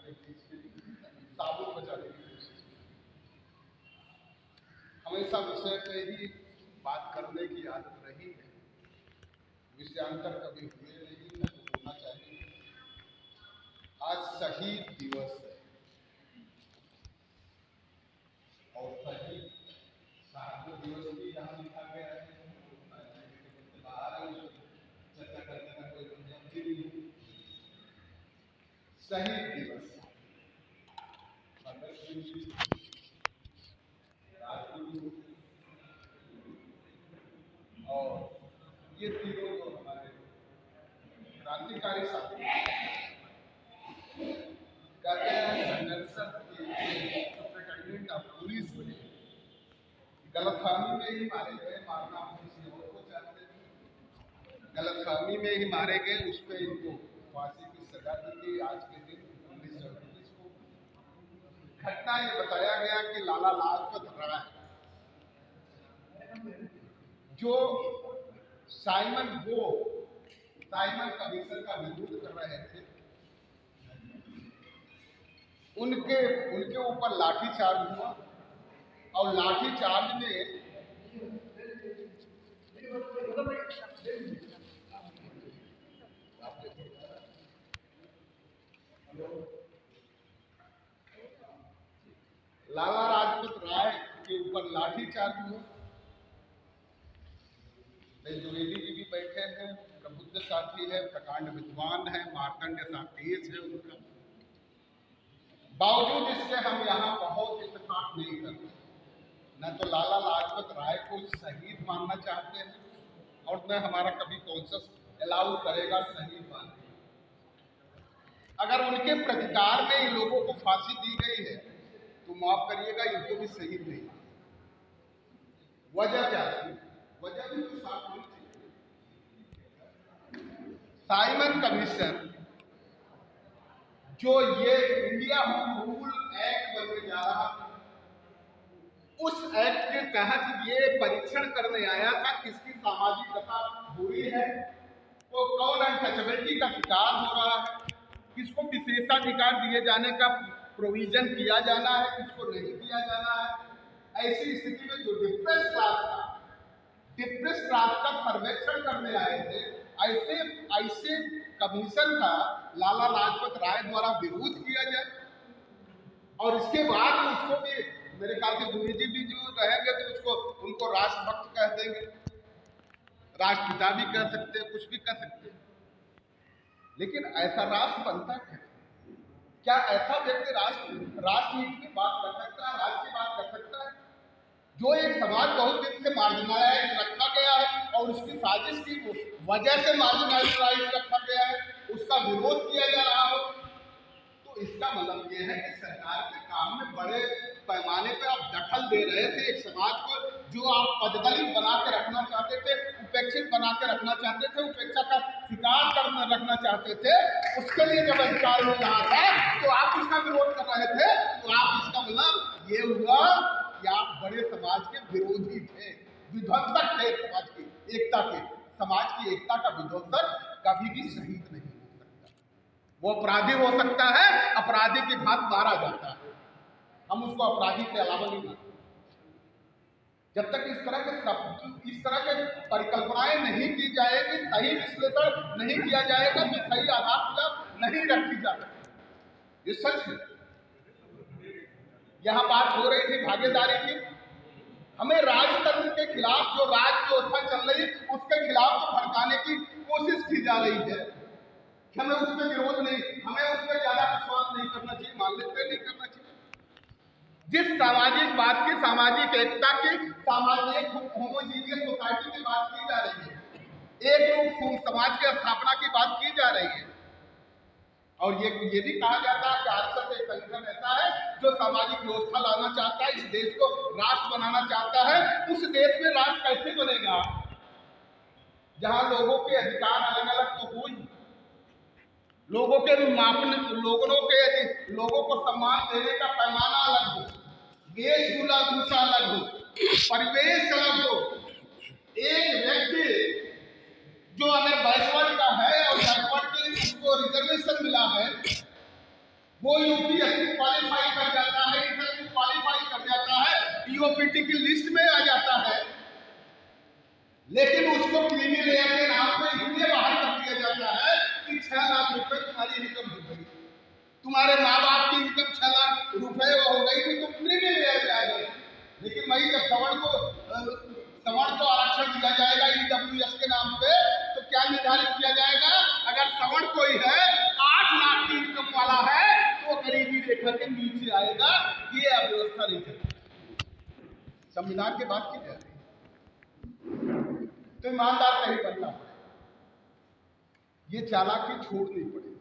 के बीच में साबुत बचाने की कोशिश की। हमेशा विषय पे ही बात करने की आदत रही है, विषयांतर कभी हुए नहीं, न तो होना चाहिए। आज शहीद दिवस है और शहीद शहादत दिवस भी जहाँ लिखा गया है बाहर है, चर्चा करने का कोई मतलब भी नहीं। शहीद दिवस, भगत सिंह जी, राजगुरु और ये तीनों जो हमारे क्रांतिकारी साथी कहते हैं संघर्ष प्रेटेंडेंट ऑफ पुलिस में गलतफहमी में ही मारे गए, मारना हम किसी और को चाहते थे, गलतफहमी में ही मारे गए, उस पर इनको फांसी की सजा दी गई। आज के दिन 1928 को घटना ये बताया गया कि लाला लाजपत राय जो साइमन कमीशन का विरोध कर रहे थे, उनके ऊपर लाठीचार्ज हुआ और लाठीचार्ज में लाला लाजपत राय के ऊपर लाठीचार्ज हुआ। द्विवेदी जी भी बैठे हैं, प्रबुद्ध साथी है, प्रकांड विद्वान है, मार्कंड सातेज है उनका। बावजूद इसके हम यहाँ बहुत इत्तेफाक नहीं करते, न तो लाला लाजपत राय को शहीद मानना चाहते हैं और न हमारा कभी कॉन्शस अलाउ करेगा शहीद मानने। अगर उनके प्रतिकार में इन लोगों को फांसी दी गई है तो माफ करिएगा, इनको भी शहीद नहीं। वजह क्या थी? वजह भी तो साफ होनी चाहिए। साइमन कमीशन जो ये इंडिया होम रूल एक्ट बनने जा रहा था, उस एक्ट के तहत ये परीक्षण करने आया था किसकी सामाजिक दशा बुरी है, वो कौन अनटचेबिलिटी का शिकार हो रहा है, किसको विशेषाधिकार दिए जाने का प्रोविजन किया जाना है, किसको नहीं किया जाना है। ऐसी स्थिति में जो डिप्रेस क्लास का सर्वेक्षण करने आए थे, ऐसे कमीशन का लाला लाजपत राय द्वारा विरोध किया जाए और इसके बाद उसको भी मेरे ख्याल से द्विवेदी भी जो रहेंगे तो उसको उनको राष्ट्रभक्त कह देंगे, राष्ट्रपिता भी कह सकते हैं, कुछ भी कह सकते हैं। लेकिन ऐसा राष्ट्र बनता है क्या? ऐसा व्यक्ति राष्ट्रहित की बात कर सकता है, राष्ट्र की बात कर सकता है? जो एक समाज बहुत दिन से मार्जिनालाइज रखा गया है और उसकी साजिश की वजह से मार्जिनालाइज रखा गया है, उसका विरोध किया जा रहा हो, तो इसका मतलब यह है कि सरकार के काम में बड़े पैमाने पर आप दखल दे रहे थे। एक समाज को जो आप पददलित बना के रखना चाहते थे, उपेक्षित बना के रखना चाहते थे, उपेक्षा का शिकार करना रखना चाहते थे, उसके लिए जब अधिकार मिल रहा था तो आप उसका विरोध कर रहे थे। तो आप इसका मतलब ये हुआ कि आप बड़े समाज के विरोधी थे, विध्वंसक थे समाज की एकता के। समाज की एकता का विध्वंसक कभी भी शहीद नहीं हो सकता, वो अपराधी हो सकता है, अपराधी की भांति मारा जाता है, हम उसको अपराधी से अलावा नहीं मानते। जब तक इस तरह के परिकल्पनाएं नहीं की जाएगी, सही विश्लेषण नहीं किया जाएगा, तो सही आधारशिला नहीं रखी जा सकती। ये सच है। यहाँ बात हो रही थी भागीदारी की। हमें राजतंत्र के खिलाफ, जो राज व्यवस्था चल रही है उसके खिलाफ तो भड़काने की कोशिश की जा रही है। हमें उसमें विरोध नहीं, हमें उसमें ज्यादा विश्वास नहीं करना चाहिए, मान लेते नहीं करना चाहिए। जिस सामाजिक बात की, सामाजिक एकता की, सामाजिक होमोजीनियस सोसाइटी की बात की जा रही है, एक रूप समाज की स्थापना की बात की जा रही है, और ये भी कहा जाता है कि आरएसएस एक संगठन ऐसा है जो सामाजिक व्यवस्था लाना चाहता है, इस देश को राष्ट्र बनाना चाहता है। उस देश में राष्ट्र कैसे बनेगा जहां लोगों के अधिकार अलग अलग तो हो ही, लोगों को सम्मान देने का पैमाना अलग हो, वेशभूषा अलग हो, परिवेश अलग हो। एक व्यक्ति जो अगर बैकवर्ड का है और बैकवर्ड के उसको रिजर्वेशन मिला है, वो यूपीएससी क्वालिफाई कर जाता है, इंटरव्यू क्वालिफाई कर जाता है, पीओपीटी की लिस्ट में आ जाता है, लेकिन उसको क्रीमी लेयर के नाम पे इसलिए बाहर कर दिया जाता है कि 6 लाख रुपए तुम्हारी इनकम हो गई, तुम्हारे माँ बाप की इनकम 6 लाख रुपए हो गई थी, तुम क्रीमी लेयर पे आ गए। लेकिन वही जब सवर्ण को आरक्षण दिया जाएगा ईडब्ल्यूएस के नाम पे, तो क्या निर्धारित किया जाएगा? अगर सवर्ण कोई है 8 लाख की इनकम वाला है तो गरीबी रेखा के नीचे आएगा। ये अव्यवस्था नहीं चलती। संविधान की बात की जाए तो ईमानदार नहीं बनना पड़ेगा, ये चालाकी छोड़नी पड़ेगी,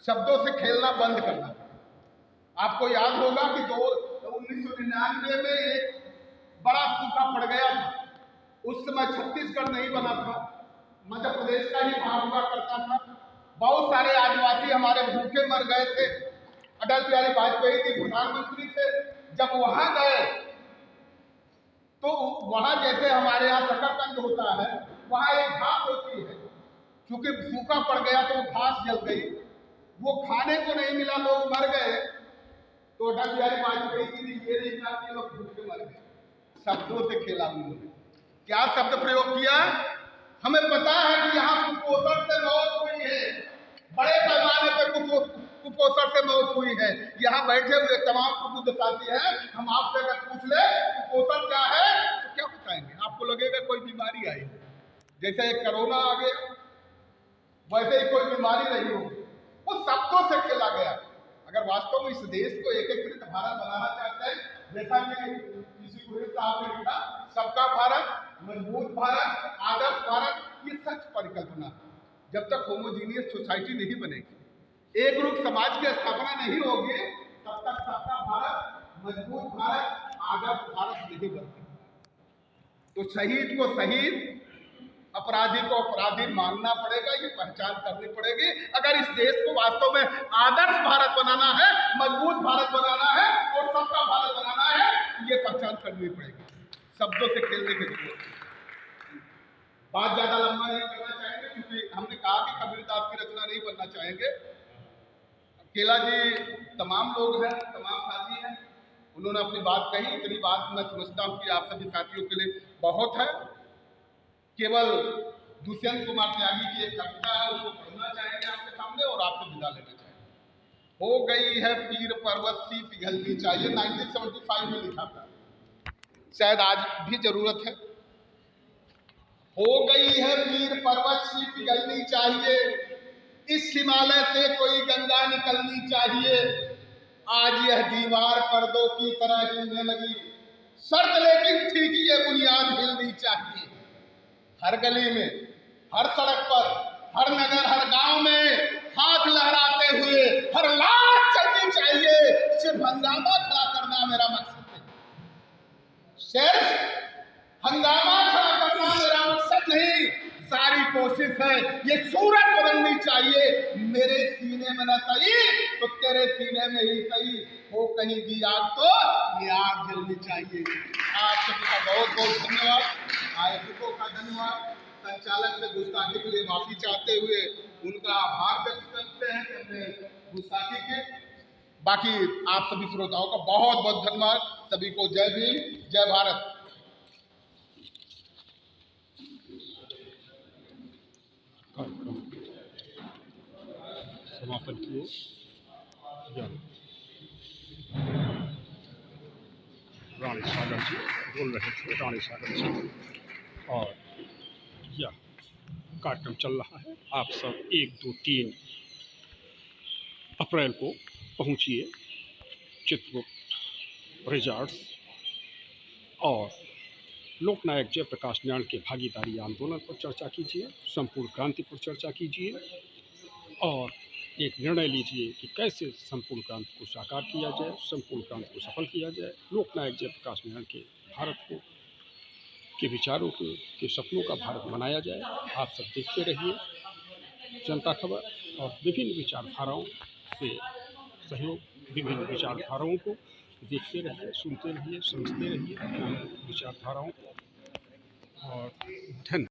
शब्दों से खेलना बंद करना पड़ेगा। आपको याद होगा कि 1999 में एक बड़ा सूखा पड़ गया था। उस समय छत्तीसगढ़ नहीं बना था, मध्य प्रदेश का ही भाग हुआ करता था। बहुत सारे आदिवासी हमारे भूखे मर गए थे। अटल बिहारी वाजपेयी जी प्रधानमंत्री थे, जब वहां गए तो वहां जैसे हमारे यहाँ शकरकंद होता है, वहां एक घास होती है, क्योंकि सूखा पड़ गया तो घास जल गई, वो खाने को नहीं मिला, लोग मर गए। तो अटल बिहारी वाजपेयी जी ने ये नहीं कहा कि लोग भूखे मर गए, शब्दों से खेला उन्होंने। क्या शब्द प्रयोग किया? हमें पता है कि यहाँ कुपोषण से मौत हुई है, बड़े पैमाने पर कुपोषण से मौत हुई है। यहाँ बैठे हुए तमाम प्रबुद्ध साथी हैं, हम आपसे अगर पूछ ले कुपोषण क्या है तो क्या बताएंगे? आपको लगेगा कोई बीमारी आई, जैसे एक कोरोना आ गया, वैसे ही कोई बीमारी नहीं होगी। वो शब्दों से खेला गया। अगर वास्तव में इस देश को एकीकृत भारत बनाना चाहते हैं, जैसा कि किसी पुरोहित साहब ने लिखा, सबका भारत, मजबूत भारत, आदर्श भारत, ये सच परिकल्पना। जब तक होमोजीनियस सोसाइटी नहीं बनेगी, एक रूप समाज की स्थापना नहीं होगी, तब तक सबका भारत, मजबूत भारत, आदर्श भारत नहीं बनती। तो शहीद को शहीद, अपराधी को अपराधी मानना पड़ेगा, ये पहचान करनी पड़ेगी। अगर इस देश को वास्तव में आदर्श भारत बनाना है, मजबूत भारत बनाना है और सबका भारत बनाना है, तो ये पहचान करनी पड़ेगी। शब्दों से खेलने की जरूरत है। बात ज्यादा लंबा नहीं करना चाहेंगे, क्योंकि हमने कहा कि कबीरदास की रचना नहीं बनना चाहेंगे। केला जी तमाम लोग हैं, तमाम साथी हैं, उन्होंने अपनी बात कही। इतनी बात मैं समझता हूँ कि आप सभी साथियों के लिए बहुत है। केवल दुष्यंत कुमार त्यागी की एक कविता है, उसको पढ़ना चाहेंगे आपके सामने और आपसे विदा लेना चाहेंगे। हो गई है पीर पर्वत सी पिघलनी चाहिए, 1975 में लिखा था, शायद आज भी जरूरत है। हो गई है पीर पर्वत सी पिघलनी चाहिए, इस हिमालय से कोई गंगा निकलनी चाहिए। आज यह दीवार पर्दों की तरह हिलने लगी, शर्त लेकिन थी कि ये बुनियाद हिलनी चाहिए। हर गली में, हर सड़क पर, हर नगर, हर गांव में हाथ लहराते हुए हर लाश चलनी चाहिए। सिर्फ हंगामा खड़ा करना मेरा मकसद नहीं, सिर्फ हंगामा खड़ा करना मेरा मकसद नहीं, सारी कोशिश है ये सूरत बदलनी चाहिए। मेरे सीने में न सही तो तेरे सीने में ही सही, हो कहीं भी आग तो ये आग जलनी चाहिए। आप सभी का बहुत बहुत धन्यवाद, आयोजकों का धन्यवाद, संचालक से गुस्ताखी के लिए माफी चाहते हुए उनका आभार व्यक्त करते हैं कि हमने गुस्ताखी के। बाकी आप सभी श्रोताओं का बहुत बहुत धन्यवाद। सभी को जय भीम, जय भारत। समापन किए रानी सागर जी बोल रहे थे, रानी सागर जी, और यह कार्यक्रम चल रहा है। आप सब 1, 2, 3 अप्रैल को पहुंचिए चित्रगुप्त रिजॉर्ट्स और लोकनायक जयप्रकाश नारायण के भागीदारी आंदोलन पर चर्चा कीजिए, संपूर्ण क्रांति पर चर्चा कीजिए और एक निर्णय लीजिए कि कैसे संपूर्ण क्रांति को साकार किया जाए, संपूर्ण क्रांति को सफल किया जाए, लोकनायक जयप्रकाश नारायण के भारत को के विचारों के सपनों का भारत बनाया जाए। आप सब देखते रहिए जनता खबर और विभिन्न विचारधाराओं से सहयोग, विभिन्न विचारधाराओं को देखते रहिए, सुनते रहिए, समझते रहिए विचारधाराओं को। और धन्यवाद।